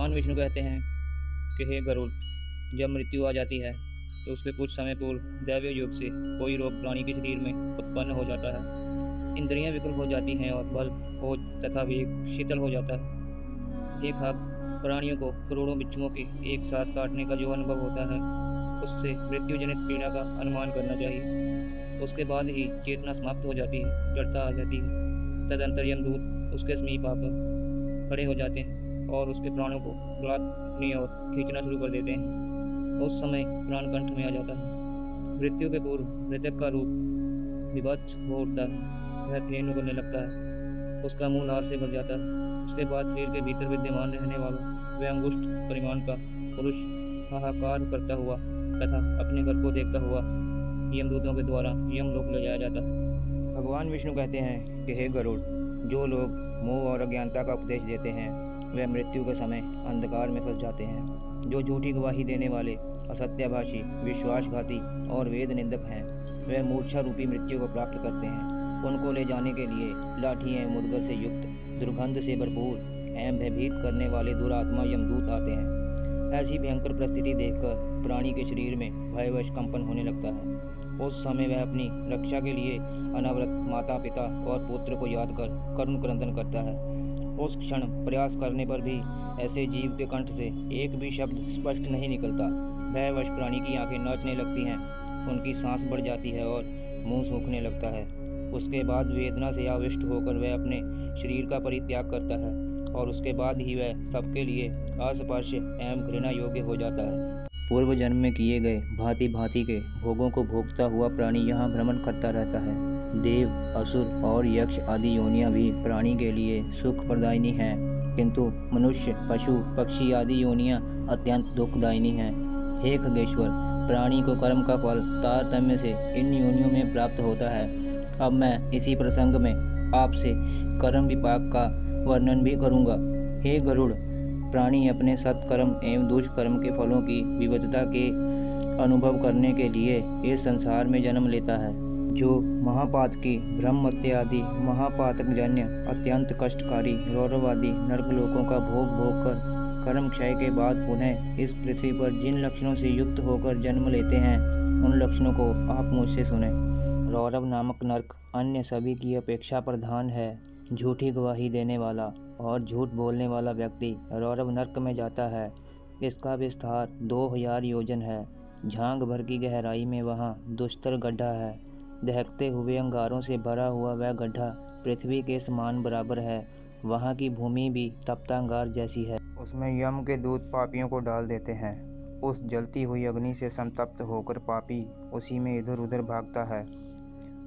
भगवान विष्णु कहते हैं कि हे गरुड़, जब मृत्यु आ जाती है तो उसके कुछ समय पूर्व दैवीय योग से कोई रोग प्राणी के शरीर में उत्पन्न हो जाता है। इंद्रियां विकल हो जाती हैं और बल, ओज तथा वेग शीतल हो जाता है। एक भाग प्राणियों को करोड़ों बिच्छुओं के एक साथ काटने का जो अनुभव होता है, उससे मृत्यु जनित पीड़ा का अनुमान करना चाहिए। उसके बाद ही चेतना समाप्त हो जाती है, जड़ता आ जाती है। तदंतर यमदूत उसके समीप आकर खड़े हो जाते हैं और उसके प्राणों को गला अपनी ओर खींचना शुरू कर देते हैं। उस समय प्राण कंठ में आ जाता है। मृत्यु के पूर्व मृतक का रूप विभत्स हो उठता है। वह फेन उगलने लगता है, उसका मुंह लार से भर जाता है। उसके बाद शरीर के भीतर विद्यमान रहने वाला वह अंगुष्ठ परिमाण का पुरुष हाहाकार करता हुआ तथा अपने घर को देखता हुआ यमदूतों के द्वारा यमलोक ले जाया जाता है। भगवान विष्णु कहते हैं कि हे गरुड़, जो लोग मोह और अज्ञानता का उपदेश देते हैं वे मृत्यु के समय अंधकार में फंस जाते हैं। जो झूठी गवाही देने वाले, असत्याभाषी, विश्वासघाती और वेद निंदक हैं, वे मूर्छा रूपी मृत्यु को प्राप्त करते हैं। उनको ले जाने के लिए लाठी एवं मुदगर से युक्त, दुर्गंध से भरपूर एवं भयभीत करने वाले दुरात्मा यमदूत आते हैं। ऐसी भयंकर परिस्थिति देखकर प्राणी के शरीर में भयवश कंपन होने लगता है। उस समय वह अपनी रक्षा के लिए अनावृत माता पिता और पुत्र को याद कर करुण क्रंदन करता है। उस क्षण प्रयास करने पर भी ऐसे जीव के कंठ से एक भी शब्द स्पष्ट नहीं निकलता। भयवश प्राणी की आंखें नाचने लगती हैं, उनकी सांस बढ़ जाती है और मुंह सूखने लगता है। उसके बाद वेदना से आविष्ट होकर वह अपने शरीर का परित्याग करता है और उसके बाद ही वह सबके लिए अस्पर्श एवं घृणा योग्य हो जाता है। पूर्व जन्म में किए गए भांति भांति के भोगों को भोगता हुआ प्राणी यहाँ भ्रमण करता रहता है। देव, असुर और यक्ष आदि योनियां भी प्राणी के लिए सुख प्रदायिनी हैं, किंतु मनुष्य, पशु, पक्षी आदि योनियां अत्यंत दुखदायिनी हैं। हे खगेश्वर, प्राणी को कर्म का फल तारतम्य से इन योनियों में प्राप्त होता है। अब मैं इसी प्रसंग में आपसे कर्म विपाक का वर्णन भी करूँगा। हे गरुड़, प्राणी अपने सत्कर्म एवं दुष्कर्म के फलों की विविधता के अनुभव करने के लिए इस संसार में जन्म लेता है। जो महापातकी, ब्रह्म इत्यादि महापातक जन्य अत्यंत कष्टकारी रौरवादी नरकलोकों का भोग भोग कर कर्म क्षय के बाद पुनः इस पृथ्वी पर जिन लक्षणों से युक्त होकर जन्म लेते हैं, उन लक्षणों को आप मुझसे सुने। रौरव नामक नरक अन्य सभी की अपेक्षा प्रधान है। झूठी गवाही देने वाला और झूठ बोलने वाला व्यक्ति रौरव नरक में जाता है। इसका विस्तार 2000 योजन है। झांग भर की गहराई में वहाँ दुष्तर गड्ढा है। दहकते हुए अंगारों से भरा हुआ वह गड्ढा पृथ्वी के समान बराबर है। वहाँ की भूमि भी तपता अंगार जैसी है। उसमें यम के दूत पापियों को डाल देते हैं। उस जलती हुई अग्नि से संतप्त होकर पापी उसी में इधर उधर भागता है।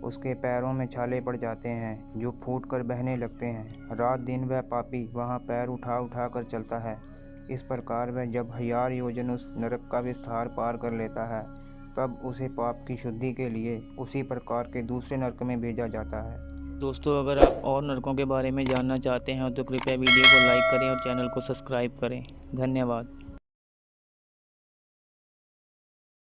उसके पैरों में छाले पड़ जाते हैं जो फूट कर बहने लगते हैं। रात दिन वह पापी वहाँ पैर उठा उठा कर चलता है। इस प्रकार वह जब 1000 योजन उस नरक का विस्तार पार कर लेता है, तब उसे पाप की शुद्धि के लिए उसी प्रकार के दूसरे नरक में भेजा जाता है। दोस्तों, अगर आप और नरकों के बारे में जानना चाहते हैं तो कृपया वीडियो को लाइक करें और चैनल को सब्सक्राइब करें। धन्यवाद।